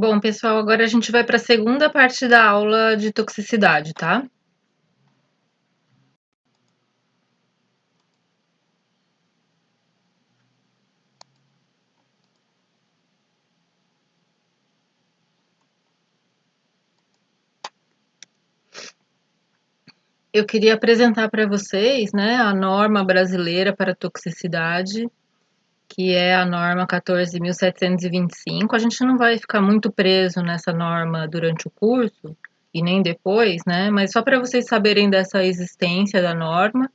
Bom, pessoal, agora a gente vai para a segunda parte da aula de toxicidade, tá? Eu queria apresentar para vocês, né, a norma brasileira para toxicidade, que é a norma 14.725. A gente não vai ficar muito preso nessa norma durante o curso e nem depois, né? Mas só para vocês saberem dessa existência da norma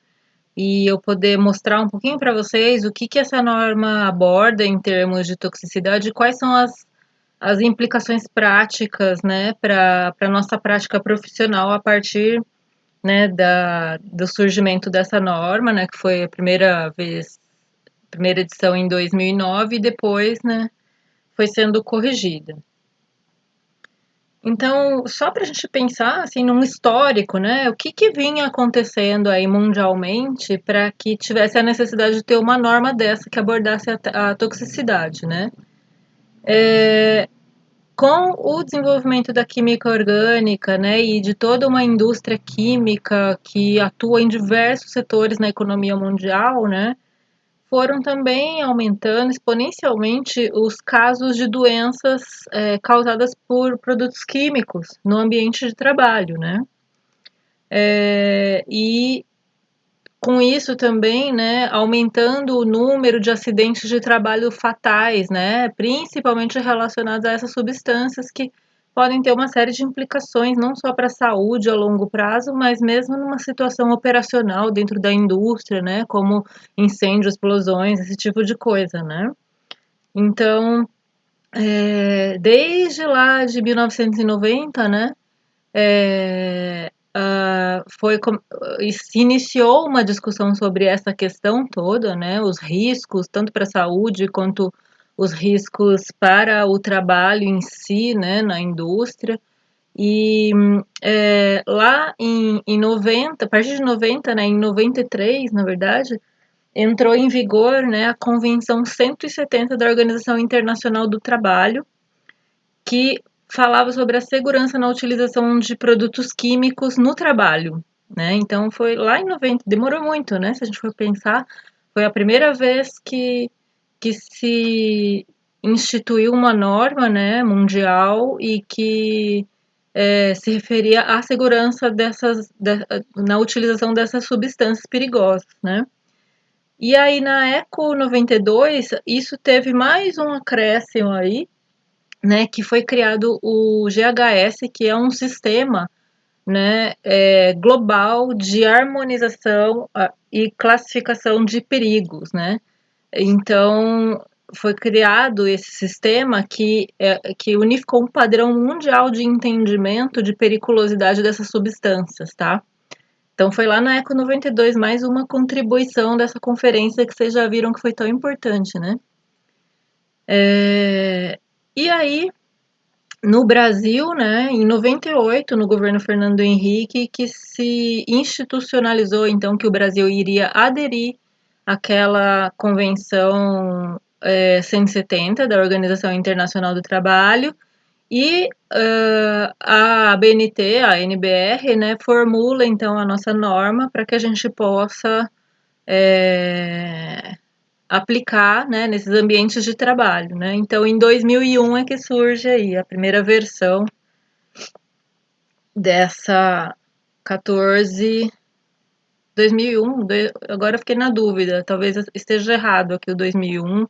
e eu poder mostrar um pouquinho para vocês o que que essa norma aborda em termos de toxicidade e quais são as implicações práticas, né, para a nossa prática profissional a partir, né, do surgimento dessa norma, né, que foi a primeira edição em 2009 e depois, né, foi sendo corrigida. Então, só para a gente pensar assim num histórico, né, o que que vinha acontecendo aí mundialmente para que tivesse a necessidade de ter uma norma dessa que abordasse a toxicidade, né? Com o desenvolvimento da química orgânica, né, e de toda uma indústria química que atua em diversos setores na economia mundial, né, foram também aumentando exponencialmente os casos de doenças causadas por produtos químicos no ambiente de trabalho, né? E com isso também, né, aumentando o número de acidentes de trabalho fatais, né, principalmente relacionados a essas substâncias que podem ter uma série de implicações não só para a saúde a longo prazo, mas mesmo numa situação operacional dentro da indústria, né, como incêndio, explosões, esse tipo de coisa, né. Então, desde lá de 1990, né, se iniciou uma discussão sobre essa questão toda, né? Os riscos, tanto para a saúde quanto os riscos para o trabalho em si, né? Na indústria. E lá em 90, a partir de 90, né? Em 93, na verdade, entrou em vigor, né? A Convenção 170 da Organização Internacional do Trabalho, que falava sobre a segurança na utilização de produtos químicos no trabalho, né? Então foi lá em 90, demorou muito, né? Se a gente for pensar, foi a primeira vez que se instituiu uma norma, né, mundial e que se referia à segurança na utilização dessas substâncias perigosas, né? E aí na Eco 92, isso teve mais um acréscimo aí, né, que foi criado o GHS, que é um sistema, né, global de harmonização e classificação de perigos, né? Então foi criado esse sistema que unificou um padrão mundial de entendimento de periculosidade dessas substâncias, tá? Então foi lá na Eco 92 mais uma contribuição dessa conferência que vocês já viram que foi tão importante, né? E aí no Brasil, né, em 98, no governo Fernando Henrique, que se institucionalizou, então, que o Brasil iria aderir àquela Convenção 170 da Organização Internacional do Trabalho, e a ABNT, a NBR, né, formula, então, a nossa norma para que a gente possa é, aplicar, né, nesses ambientes de trabalho, né? Então, em 2001 é que surge aí a primeira versão dessa 14 2001, agora eu fiquei na dúvida, talvez esteja errado aqui o 2001,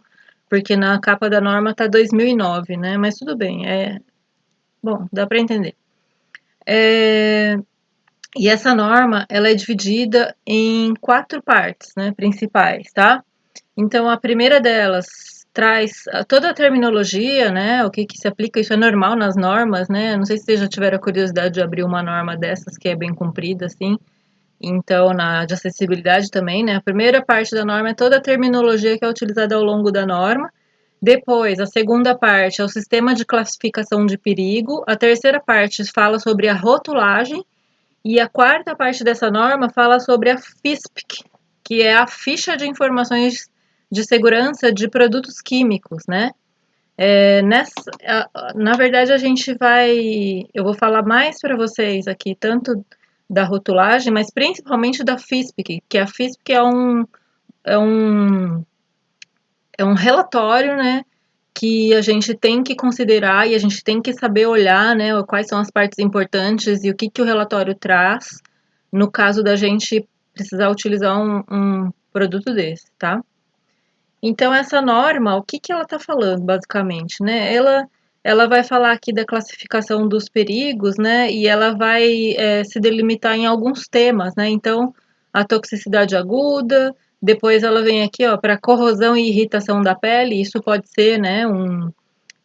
porque na capa da norma tá 2009, né? Mas tudo bem, bom, dá para entender. E essa norma, ela é dividida em 4 partes, né, principais, tá? Então, a primeira delas traz toda a terminologia, né? O que que se aplica, isso é normal nas normas, né? Não sei se vocês já tiveram a curiosidade de abrir uma norma dessas que é bem comprida, assim. Então, na de acessibilidade também, né? A primeira parte da norma é toda a terminologia que é utilizada ao longo da norma. Depois, a segunda parte é o sistema de classificação de perigo. A terceira parte fala sobre a rotulagem. E a quarta parte dessa norma fala sobre a FISP, que é a ficha de informações de segurança de produtos químicos, né? Na verdade, eu vou falar mais para vocês aqui, tanto da rotulagem, mas principalmente da FISPIC, que a FISPIC é um, é um relatório, né, que a gente tem que considerar e a gente tem que saber olhar, né, quais são as partes importantes e o que, que o relatório traz no caso da gente precisar utilizar um produto desse, tá? Então, essa norma, o que que ela está falando, basicamente, né? Ela vai falar aqui da classificação dos perigos, né? E ela vai se delimitar em alguns temas, né? Então, a toxicidade aguda, depois ela vem aqui, ó, para corrosão e irritação da pele, isso pode ser, né,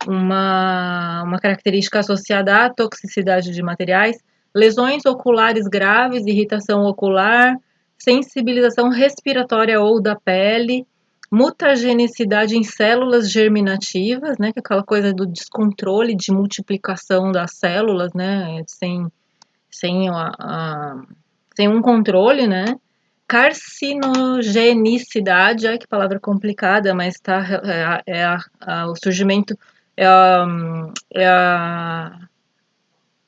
uma característica associada à toxicidade de materiais, lesões oculares graves, irritação ocular, sensibilização respiratória ou da pele, mutagenicidade em células germinativas, né, que é aquela coisa do descontrole de multiplicação das células, né, sem, sem um controle, né, carcinogenicidade, ai que palavra complicada, mas tá, o surgimento, é a, é a,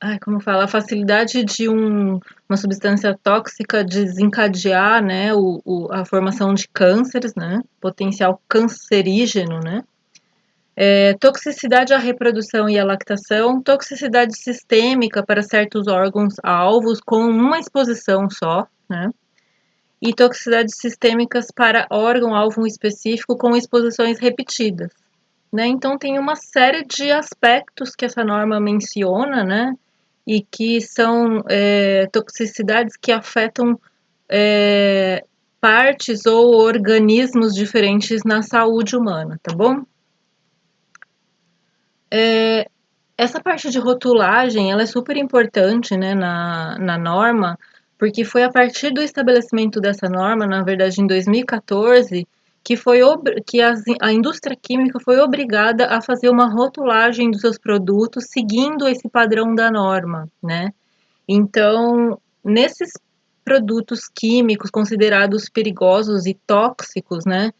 ai, como fala, a facilidade de uma substância tóxica desencadear, né, a formação de cânceres, né, potencial cancerígeno, né, toxicidade à reprodução e à lactação, toxicidade sistêmica para certos órgãos alvos com uma exposição só, né, e toxicidades sistêmicas para órgão-alvo específico com exposições repetidas. Né? Então, tem uma série de aspectos que essa norma menciona, né? E que são toxicidades que afetam partes ou organismos diferentes na saúde humana, tá bom? Essa parte de rotulagem, ela é super importante, né, na norma, porque foi a partir do estabelecimento dessa norma, na verdade em 2014, a indústria química foi obrigada a fazer uma rotulagem dos seus produtos seguindo esse padrão da norma, né? Então, nesses produtos químicos considerados perigosos e tóxicos, né,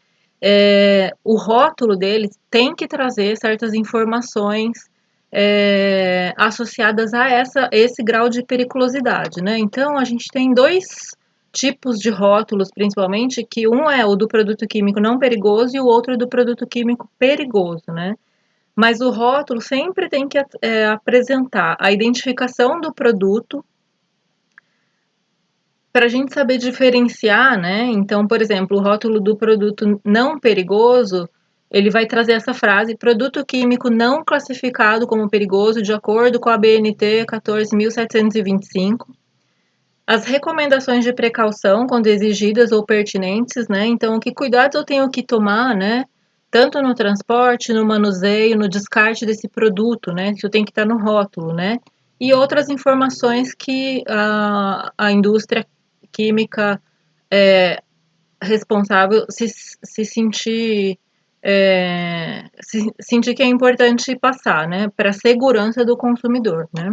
o rótulo deles tem que trazer certas informações associadas a esse grau de periculosidade, né? Então, a gente tem dois tipos de rótulos, principalmente, que um é o do produto químico não perigoso e o outro é do produto químico perigoso, né? Mas o rótulo sempre tem que apresentar a identificação do produto para a gente saber diferenciar, né? Então, por exemplo, o rótulo do produto não perigoso, ele vai trazer essa frase: produto químico não classificado como perigoso de acordo com a BNT 14.725. As recomendações de precaução, quando exigidas ou pertinentes, né? Então, que cuidados eu tenho que tomar, né? Tanto no transporte, no manuseio, no descarte desse produto, né? Isso tem que estar no rótulo, né? E outras informações que a indústria química responsável se sentir sentir que é importante passar, né? Para a segurança do consumidor, né?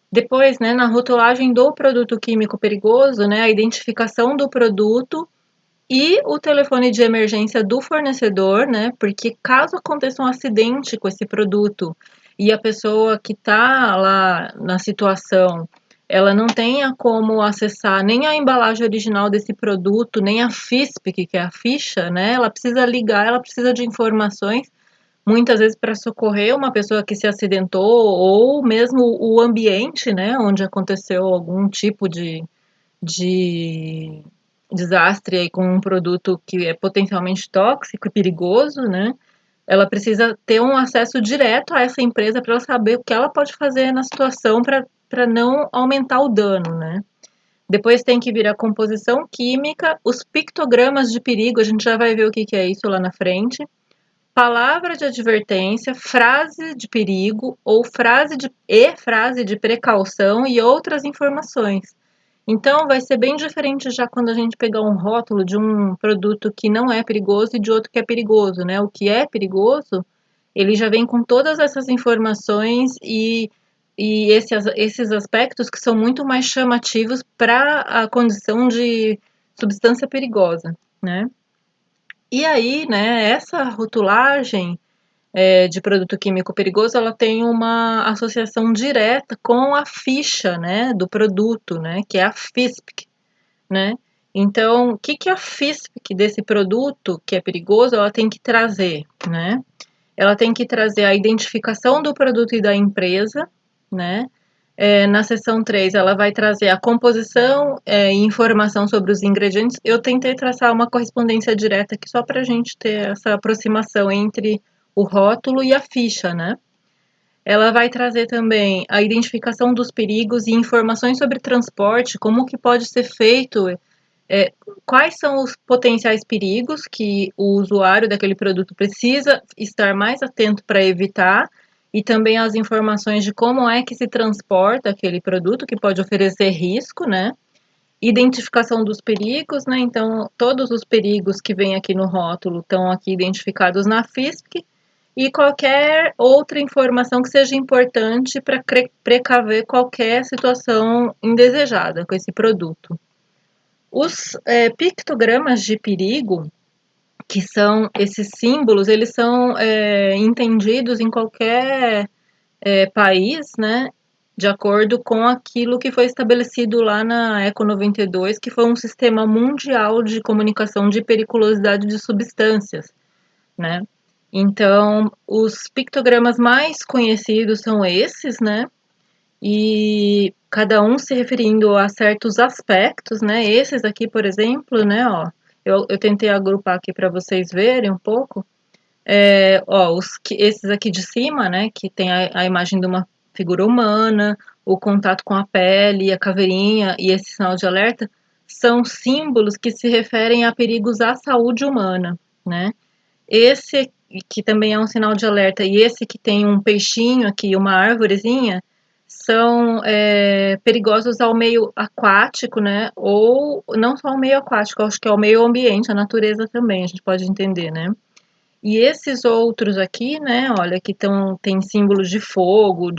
Depois, né, na rotulagem do produto químico perigoso, né, a identificação do produto e o telefone de emergência do fornecedor, né, porque caso aconteça um acidente com esse produto e a pessoa que está lá na situação, ela não tenha como acessar nem a embalagem original desse produto, nem a FISP, que é a ficha, né, ela precisa ligar, ela precisa de informações muitas vezes para socorrer uma pessoa que se acidentou ou mesmo o ambiente, né, onde aconteceu algum tipo de desastre aí com um produto que é potencialmente tóxico e perigoso, né? Ela precisa ter um acesso direto a essa empresa para ela saber o que ela pode fazer na situação para não aumentar o dano, né? Depois tem que vir a composição química, os pictogramas de perigo, a gente já vai ver o que que é isso lá na frente, palavra de advertência, frase de perigo ou frase de precaução e outras informações. Então, vai ser bem diferente já quando a gente pegar um rótulo de um produto que não é perigoso e de outro que é perigoso, né? O que é perigoso, ele já vem com todas essas informações e esses aspectos que são muito mais chamativos para a condição de substância perigosa, né? E aí, né, essa rotulagem de produto químico perigoso, ela tem uma associação direta com a ficha, né, do produto, né, que é a FISP, né? Então, o que que a FISP desse produto que é perigoso, ela tem que trazer, né? Ela tem que trazer a identificação do produto e da empresa, né? Na seção 3, ela vai trazer a composição e informação sobre os ingredientes. Eu tentei traçar uma correspondência direta aqui só para a gente ter essa aproximação entre o rótulo e a ficha, né? Ela vai trazer também a identificação dos perigos e informações sobre transporte, como que pode ser feito, quais são os potenciais perigos que o usuário daquele produto precisa estar mais atento para evitar, e também as informações de como é que se transporta aquele produto, que pode oferecer risco, né? Identificação dos perigos, né? Então, todos os perigos que vêm aqui no rótulo estão aqui identificados na FISP, e qualquer outra informação que seja importante para precaver qualquer situação indesejada com esse produto. Os pictogramas de perigo, que são esses símbolos, eles são entendidos em qualquer país, né, de acordo com aquilo que foi estabelecido lá na ECO 92, que foi um sistema mundial de comunicação de periculosidade de substâncias, né. Então, os pictogramas mais conhecidos são esses, né, e cada um se referindo a certos aspectos, né? Esses aqui, por exemplo, né, ó, eu tentei agrupar aqui para vocês verem um pouco. Ó, esses aqui de cima, né, que tem a imagem de uma figura humana, o contato com a pele, a caveirinha e esse sinal de alerta, são símbolos que se referem a perigos à saúde humana, né? Esse que também é um sinal de alerta e esse que tem um peixinho aqui, uma árvorezinha, são perigosos ao meio aquático, né? Ou não só ao meio aquático, acho que ao meio ambiente, a natureza também, a gente pode entender, né? E esses outros aqui, né, olha, que tem símbolos de fogo,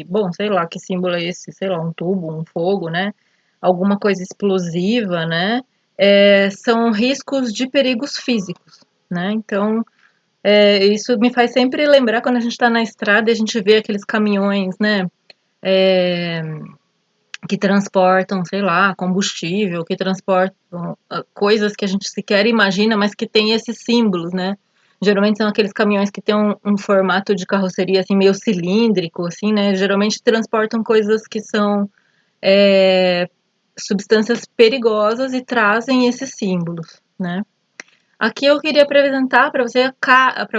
bom, sei lá que símbolo é esse, sei lá, um tubo, um fogo, né? Alguma coisa explosiva, né? São riscos de perigos físicos, né? Então, isso me faz sempre lembrar quando a gente está na estrada e a gente vê aqueles caminhões, né? É, que transportam, sei lá, combustível, que transportam coisas que a gente sequer imagina, mas que tem esses símbolos, né? Geralmente são aqueles caminhões que têm um formato de carroceria assim meio cilíndrico, assim, né? Geralmente transportam coisas que são substâncias perigosas e trazem esses símbolos, né? Aqui eu queria apresentar para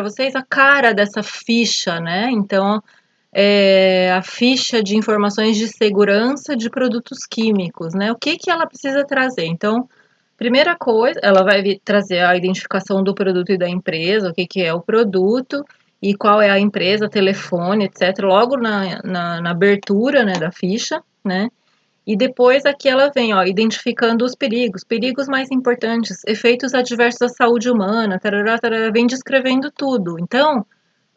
vocês a cara dessa ficha, né? Então, a ficha de informações de segurança de produtos químicos, né? O que que ela precisa trazer? Então, primeira coisa, ela vai trazer a identificação do produto e da empresa, o que que é o produto e qual é a empresa, telefone, etc. Logo na abertura, né, da ficha, né? E depois aqui ela vem, ó, identificando os perigos mais importantes, efeitos adversos à saúde humana, tarará, tarará, vem descrevendo tudo. Então,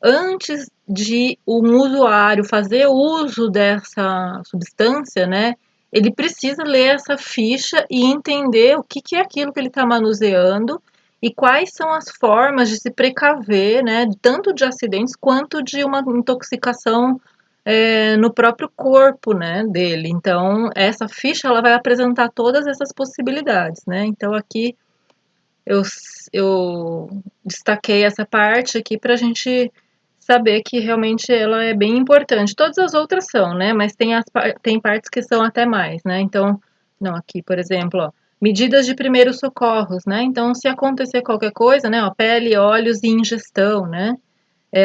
antes de um usuário fazer uso dessa substância, né, ele precisa ler essa ficha e entender o que que é aquilo que ele está manuseando e quais são as formas de se precaver, né, tanto de acidentes quanto de uma intoxicação no próprio corpo, né, dele. Então, essa ficha ela vai apresentar todas essas possibilidades, né. Então, aqui eu, eu destaquei essa parte aqui para a gente saber que realmente ela é bem importante. Todas as outras são, né? Mas tem partes que são até mais, né? Então, não, aqui, por exemplo, ó, medidas de primeiros socorros, né? Então, se acontecer qualquer coisa, né? Ó, pele, olhos e ingestão, né?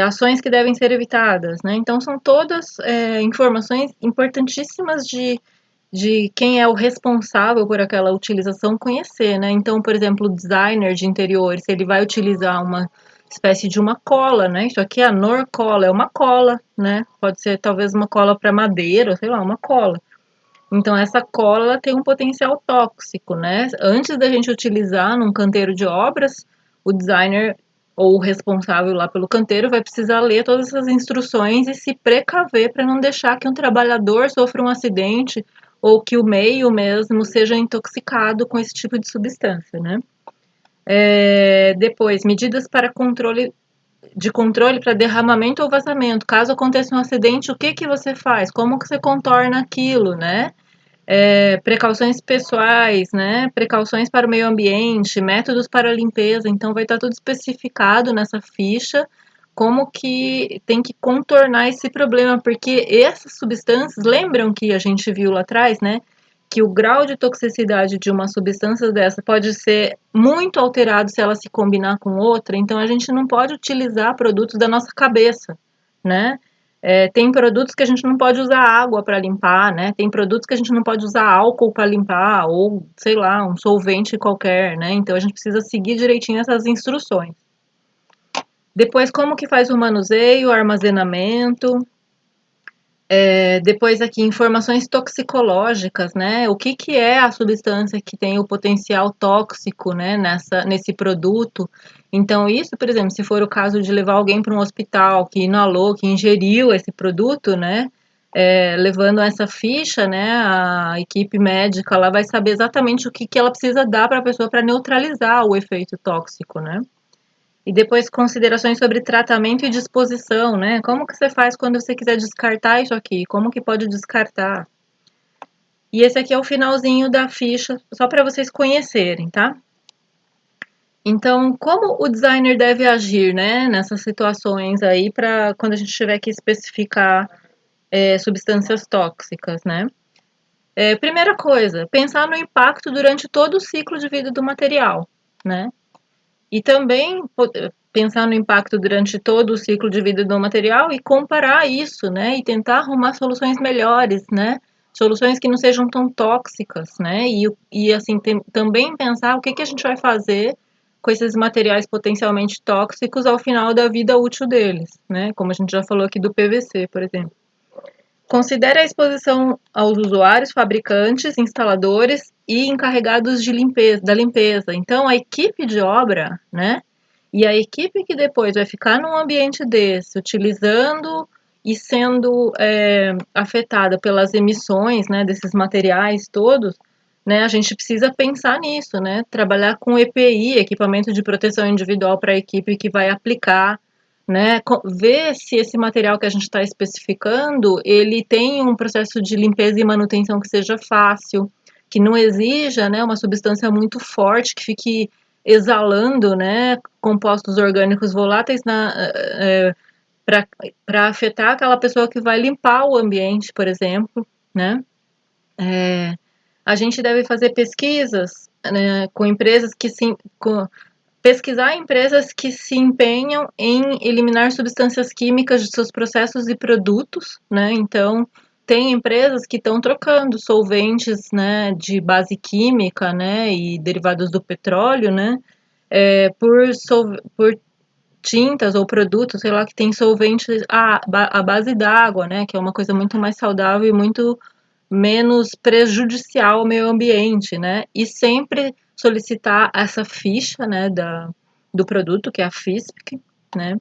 Ações que devem ser evitadas, né? Então, são todas informações importantíssimas de quem é o responsável por aquela utilização conhecer, né? Então, por exemplo, o designer de interiores, ele vai utilizar uma espécie de uma cola, né? Isso aqui é a Norcola, é uma cola, né? Pode ser talvez uma cola para madeira, sei lá, uma cola. Então, essa cola tem um potencial tóxico, né? Antes da gente utilizar num canteiro de obras, o designer ou o responsável lá pelo canteiro vai precisar ler todas essas instruções e se precaver para não deixar que um trabalhador sofra um acidente ou que o meio mesmo seja intoxicado com esse tipo de substância, né? Depois, medidas para controle de controle para derramamento ou vazamento. Caso aconteça um acidente, o que que você faz? Como que você contorna aquilo, né? Precauções pessoais, né? Precauções para o meio ambiente, métodos para a limpeza. Então, vai estar tudo especificado nessa ficha, como que tem que contornar esse problema, porque essas substâncias, lembram que a gente viu lá atrás, né? Que o grau de toxicidade de uma substância dessa pode ser muito alterado se ela se combinar com outra, então a gente não pode utilizar produtos da nossa cabeça, né? Tem produtos que a gente não pode usar água para limpar, né? Tem produtos que a gente não pode usar álcool para limpar, ou sei lá, um solvente qualquer, né? Então a gente precisa seguir direitinho essas instruções. Depois, como que faz o manuseio, o armazenamento. Depois aqui, informações toxicológicas, né? O que que é a substância que tem o potencial tóxico, né, nesse produto. Então, isso, por exemplo, se for o caso de levar alguém para um hospital que inalou, que ingeriu esse produto, né, levando essa ficha, né, a equipe médica, ela vai saber exatamente o que que ela precisa dar para a pessoa para neutralizar o efeito tóxico, né? E depois considerações sobre tratamento e disposição, né? Como que você faz quando você quiser descartar isso aqui? Como que pode descartar? E esse aqui é o finalzinho da ficha, só para vocês conhecerem, tá? Então, como o designer deve agir, né, nessas situações aí, para quando a gente tiver que especificar substâncias tóxicas, né? Primeira coisa, pensar no impacto durante todo o ciclo de vida do material, né? E também pensar no impacto durante todo o ciclo de vida do material e comparar isso, né? E tentar arrumar soluções melhores, né? Soluções que não sejam tão tóxicas, né? E assim, também pensar o que que a gente vai fazer com esses materiais potencialmente tóxicos ao final da vida útil deles, né? Como a gente já falou aqui do PVC, por exemplo. Considere a exposição aos usuários, fabricantes, instaladores e encarregados de limpeza, da limpeza. Então, a equipe de obra, né? E a equipe que depois vai ficar num ambiente desse, utilizando e sendo afetada pelas emissões, né, desses materiais todos, né? A gente precisa pensar nisso, né? Trabalhar com EPI, equipamento de proteção individual para a equipe que vai aplicar, né, ver se esse material que a gente está especificando, ele tem um processo de limpeza e manutenção que seja fácil, que não exija, né, uma substância muito forte, que fique exalando, né, compostos orgânicos voláteis para afetar aquela pessoa que vai limpar o ambiente, por exemplo, né. A gente deve fazer pesquisas, né, com empresas que se, pesquisar empresas que se empenham em eliminar substâncias químicas de seus processos e produtos, né? Então, tem empresas que estão trocando solventes, né, de base química, né, e derivados do petróleo, né, por tintas ou produtos, sei lá, que tem solventes à base d'água, né, que é uma coisa muito mais saudável e muito menos prejudicial ao meio ambiente, né? E sempre solicitar essa ficha, né, do produto, que é a FISP, né?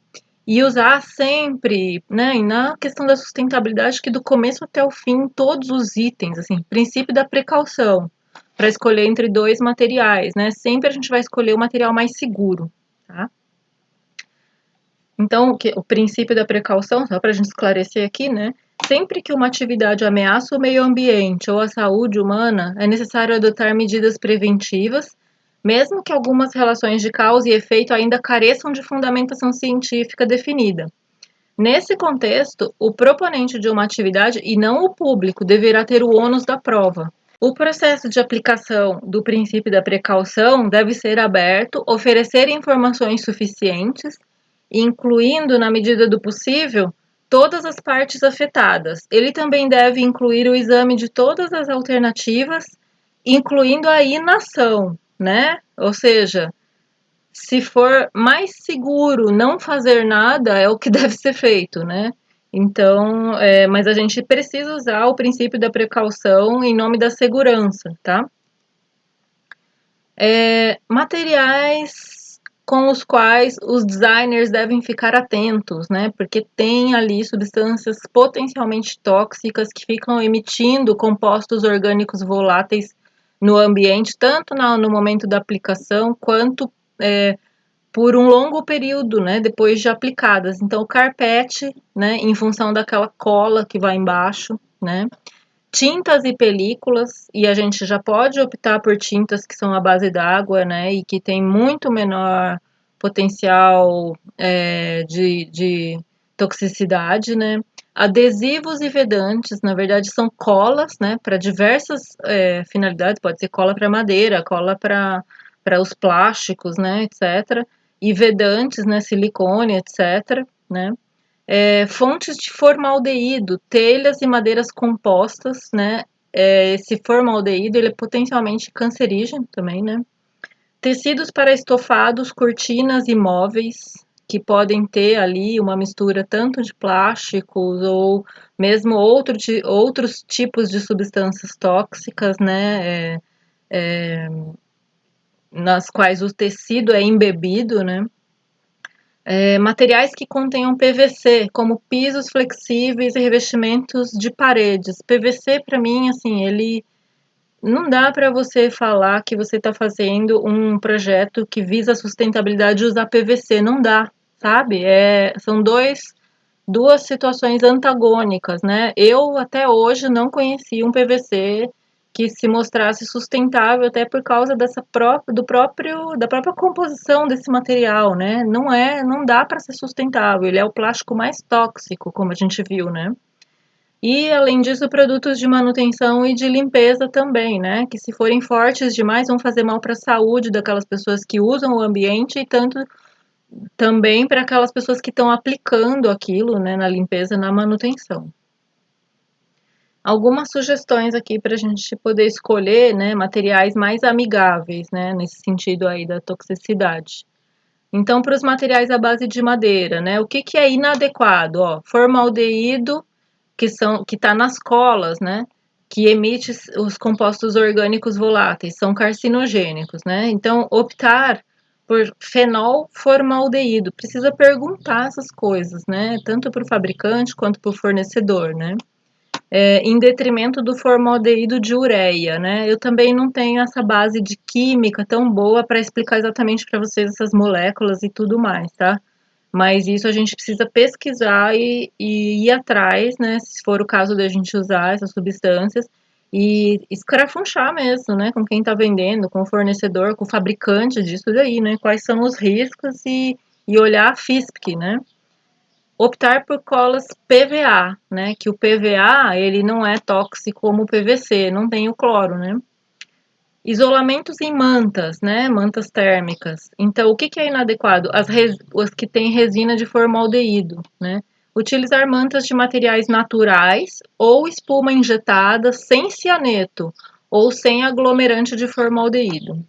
E usar sempre, né, e na questão da sustentabilidade, que do começo até o fim, todos os itens, assim, princípio da precaução, para escolher entre dois materiais, né? Sempre a gente vai escolher o material mais seguro, tá? Então, o princípio da precaução, só para a gente esclarecer aqui, né? Sempre que uma atividade ameaça o meio ambiente ou a saúde humana, é necessário adotar medidas preventivas, mesmo que algumas relações de causa e efeito ainda careçam de fundamentação científica definida. Nesse contexto, o proponente de uma atividade, e não o público, deverá ter o ônus da prova. O processo de aplicação do princípio da precaução deve ser aberto, oferecer informações suficientes, incluindo, na medida do possível, todas as partes afetadas. Ele também deve incluir o exame de todas as alternativas, incluindo a inação, né? Ou seja, se for mais seguro não fazer nada, é o que deve ser feito, né? Então, mas a gente precisa usar o princípio da precaução em nome da segurança, tá? Materiais com os quais os designers devem ficar atentos, né? Porque tem ali substâncias potencialmente tóxicas que ficam emitindo compostos orgânicos voláteis no ambiente, tanto no momento da aplicação quanto por um longo período, né, depois de aplicadas. Então, o carpete, né, em função daquela cola que vai embaixo, né, tintas e películas, e a gente já pode optar por tintas que são à base d'água, né, e que tem muito menor potencial de toxicidade, né. Adesivos e vedantes, na verdade, são colas, né, para diversas finalidades, pode ser cola para madeira, cola para os plásticos, né, etc. E vedantes, né, silicone, etc., né. Fontes de formaldeído, telhas e madeiras compostas, né? Esse formaldeído ele é potencialmente cancerígeno também, né? Tecidos para estofados, cortinas e móveis, que podem ter ali uma mistura tanto de plásticos ou mesmo outros tipos de substâncias tóxicas, né? Nas quais o tecido é embebido, né? Materiais que contenham PVC, como pisos flexíveis e revestimentos de paredes. PVC, para mim, assim, ele não dá para você falar que você está fazendo um projeto que visa a sustentabilidade e usar PVC. Não dá, sabe? São duas situações antagônicas, né? Eu até hoje não conheci um PVC que se mostrasse sustentável, até por causa da própria composição desse material, né? Não dá para ser sustentável. Ele é o plástico mais tóxico, como a gente viu, né? E além disso, produtos de manutenção e de limpeza também, né? Que se forem fortes demais vão fazer mal para a saúde daquelas pessoas que usam o ambiente e tanto também para aquelas pessoas que estão aplicando aquilo, né, na limpeza, na manutenção. Algumas sugestões aqui para a gente poder escolher, né, materiais mais amigáveis, né, nesse sentido aí da toxicidade. Então, para os materiais à base de madeira, né, o que que é inadequado? Ó, formaldeído, que está nas colas, né, que emite os compostos orgânicos voláteis, são carcinogênicos, né? Então, optar por fenol formaldeído. Precisa perguntar essas coisas, né? Tanto para o fabricante quanto para o fornecedor, né? Em detrimento do formaldeído de ureia, né? Eu também não tenho essa base de química tão boa para explicar exatamente para vocês essas moléculas e tudo mais, tá? Mas isso a gente precisa pesquisar e ir atrás, né? Se for o caso da gente usar essas substâncias e escarafunchar mesmo, né? Com quem está vendendo, com o fornecedor, com o fabricante disso daí, né? Quais são os riscos e olhar a FISP, né? Optar por colas PVA, né? Que o PVA, ele não é tóxico como o PVC, não tem o cloro, né? Isolamentos em mantas, né? Mantas térmicas. Então, o que que é inadequado? As que têm resina de formaldeído, né? Utilizar mantas de materiais naturais ou espuma injetada sem cianeto ou sem aglomerante de formaldeído.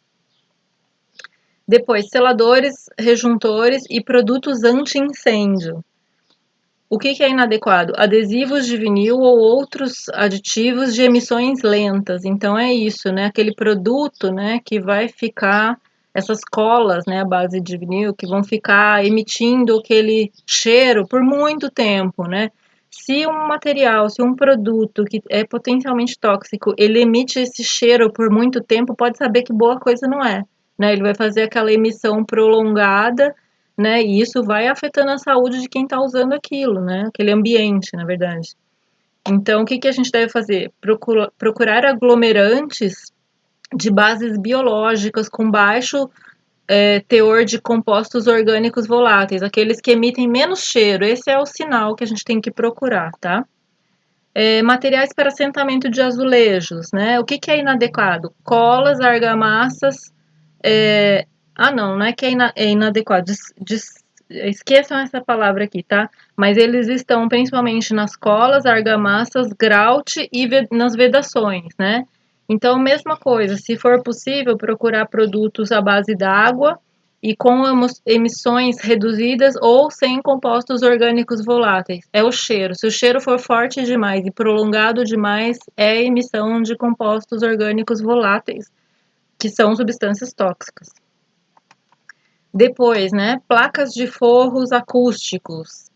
Depois, seladores, rejuntores e produtos anti-incêndio. O que que é inadequado? Adesivos de vinil ou outros aditivos de emissões lentas. Então é isso, né? Aquele produto, né, que vai ficar essas colas, né, à base de vinil, que vão ficar emitindo aquele cheiro por muito tempo, né? Se um produto que é potencialmente tóxico, ele emite esse cheiro por muito tempo, pode saber que boa coisa não é, né? Ele vai fazer aquela emissão prolongada, né? E isso vai afetando a saúde de quem está usando aquilo, né? Aquele ambiente, na verdade. Então, o que que a gente deve fazer? Procurar aglomerantes de bases biológicas com baixo teor de compostos orgânicos voláteis, aqueles que emitem menos cheiro. Esse é o sinal que a gente tem que procurar, tá? Materiais para assentamento de azulejos, né? O que que é inadequado? Colas, argamassas, não é que é inadequado. Esqueçam essa palavra aqui, tá? Mas eles estão principalmente nas colas, argamassas, grout e nas vedações, né? Então, mesma coisa, se for possível, procurar produtos à base d'água e com emissões reduzidas ou sem compostos orgânicos voláteis. É o cheiro. Se o cheiro for forte demais e prolongado demais, é emissão de compostos orgânicos voláteis, que são substâncias tóxicas. Depois, né, placas de forros acústicos.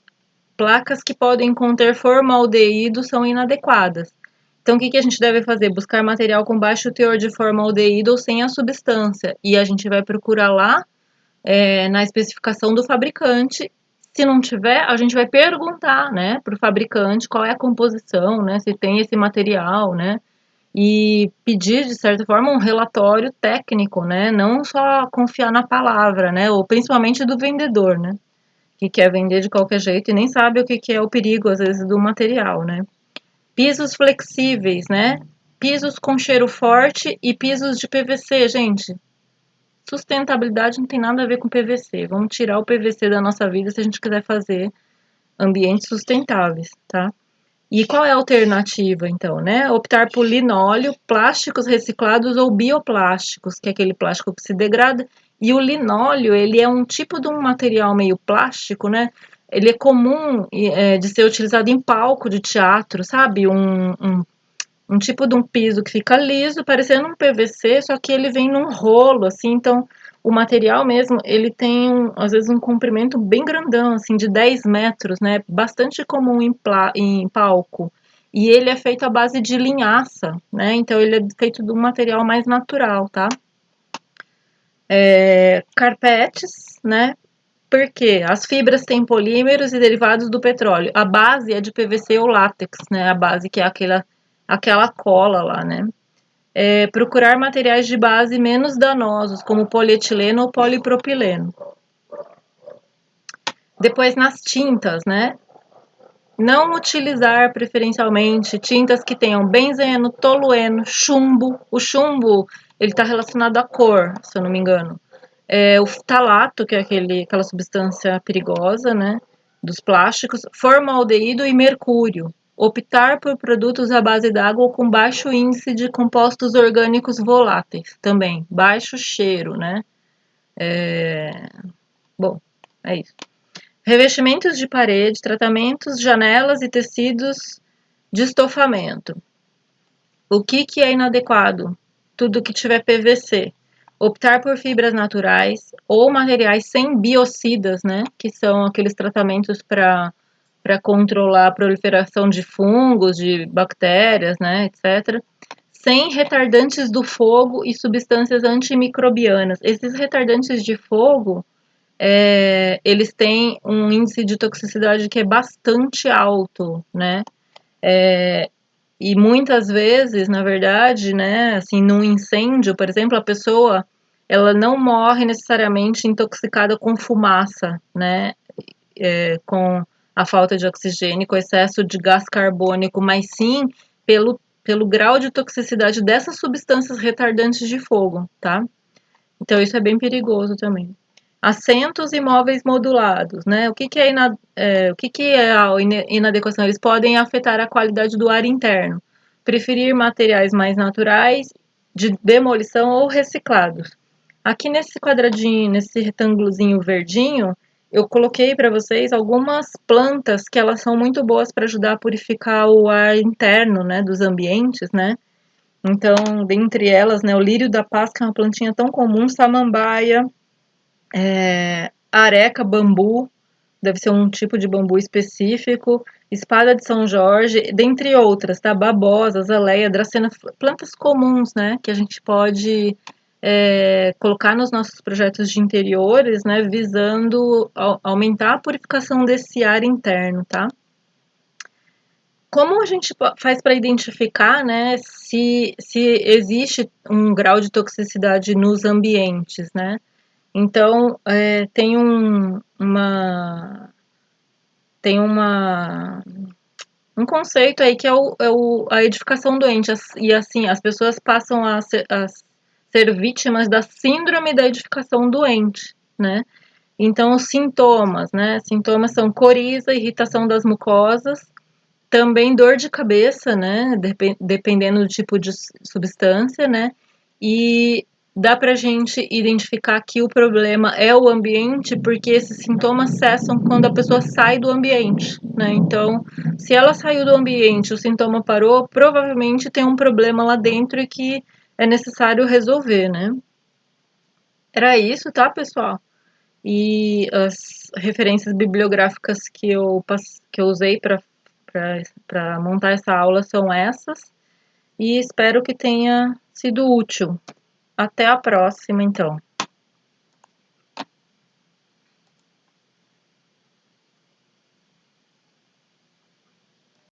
Placas que podem conter formaldeído são inadequadas. Então, o que que a gente deve fazer? Buscar material com baixo teor de formaldeído ou sem a substância. E a gente vai procurar lá na especificação do fabricante. Se não tiver, a gente vai perguntar, né, para o fabricante qual é a composição, né, se tem esse material, né, e pedir, de certa forma, um relatório técnico, né, não só confiar na palavra, né, ou principalmente do vendedor, né, que quer vender de qualquer jeito e nem sabe o que que é o perigo, às vezes, do material, né. Pisos flexíveis, né, pisos com cheiro forte e pisos de PVC, gente. Sustentabilidade não tem nada a ver com PVC. Vamos tirar o PVC da nossa vida se a gente quiser fazer ambientes sustentáveis, tá? E qual é a alternativa, então, né? Optar por linóleo, plásticos reciclados ou bioplásticos, que é aquele plástico que se degrada. E o linóleo, ele é um tipo de um material meio plástico, né? Ele é comum de ser utilizado em palco de teatro, sabe? Um tipo de um piso que fica liso, parecendo um PVC, só que ele vem num rolo, assim, então o material mesmo, ele tem, às vezes, um comprimento bem grandão, assim, de 10 metros, né? Bastante comum em palco. E ele é feito à base de linhaça, né? Então ele é feito de um material mais natural, tá? Carpetes, né? Porque as fibras têm polímeros e derivados do petróleo. A base é de PVC ou látex, né? A base que é aquela cola lá, né? Procurar materiais de base menos danosos, como polietileno ou polipropileno. Depois nas tintas, né? Não utilizar preferencialmente tintas que tenham benzeno, tolueno, chumbo. O chumbo, ele está relacionado à cor, se eu não me engano. Oftalato, que é aquela substância perigosa, né? Dos plásticos, formaldeído e mercúrio. Optar por produtos à base d'água ou com baixo índice de compostos orgânicos voláteis, também. Baixo cheiro, né? Bom, é isso. Revestimentos de parede, tratamentos, janelas e tecidos de estofamento. O que é inadequado? Tudo que tiver PVC. Optar por fibras naturais ou materiais sem biocidas, né? Que são aqueles tratamentos para controlar a proliferação de fungos, de bactérias, né, etc. Sem retardantes do fogo e substâncias antimicrobianas. Esses retardantes de fogo, eles têm um índice de toxicidade que é bastante alto, né? E muitas vezes, na verdade, né, assim, num incêndio, por exemplo, a pessoa ela não morre necessariamente intoxicada com fumaça, né, com a falta de oxigênio, com excesso de gás carbônico, mas sim pelo grau de toxicidade dessas substâncias retardantes de fogo, tá? Então isso é bem perigoso também. Assentos e móveis modulados, né? O que é a inadequação? Eles podem afetar a qualidade do ar interno. Preferir materiais mais naturais, de demolição ou reciclados. Aqui nesse quadradinho, nesse retângulozinho verdinho, eu coloquei para vocês algumas plantas que elas são muito boas para ajudar a purificar o ar interno, né, dos ambientes, né? Então, dentre elas, né, o lírio da paz, que é uma plantinha tão comum, samambaia, areca, bambu, deve ser um tipo de bambu específico, espada de São Jorge, dentre outras, tá? Babosa, azaleia, dracena, plantas comuns, né, que a gente pode colocar nos nossos projetos de interiores, né, visando aumentar a purificação desse ar interno, tá? Como a gente faz para identificar, né, se existe um grau de toxicidade nos ambientes, né? Então, tem um conceito aí que a edificação doente, e assim, as pessoas passam a ser vítimas da síndrome da edificação doente, né? Então, os sintomas, né? Sintomas são coriza, irritação das mucosas, também dor de cabeça, né? Dependendo do tipo de substância, né? E dá pra gente identificar que o problema é o ambiente, porque esses sintomas cessam quando a pessoa sai do ambiente, né? Então, se ela saiu do ambiente, o sintoma parou, provavelmente tem um problema lá dentro e que é necessário resolver, né? Era isso, tá, pessoal? E as referências bibliográficas que eu usei para montar essa aula são essas, e espero que tenha sido útil. Até a próxima, então.